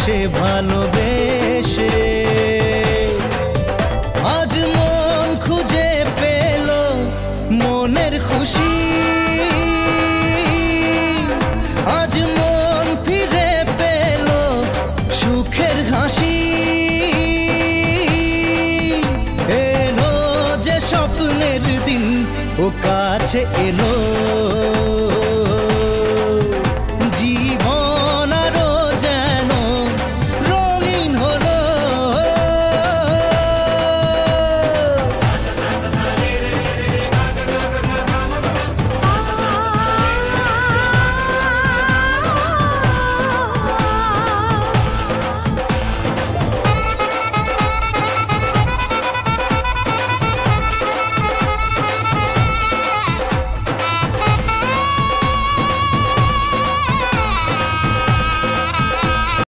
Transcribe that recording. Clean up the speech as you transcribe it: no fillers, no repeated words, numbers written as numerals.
সে ভালোবেসে। আজ মন খুঁজে পেল মনের খুশি, আজ মন ফিরে পেল সুখের হাসি। এলো যে স্বপ্নের দিন ও কাছে এলো।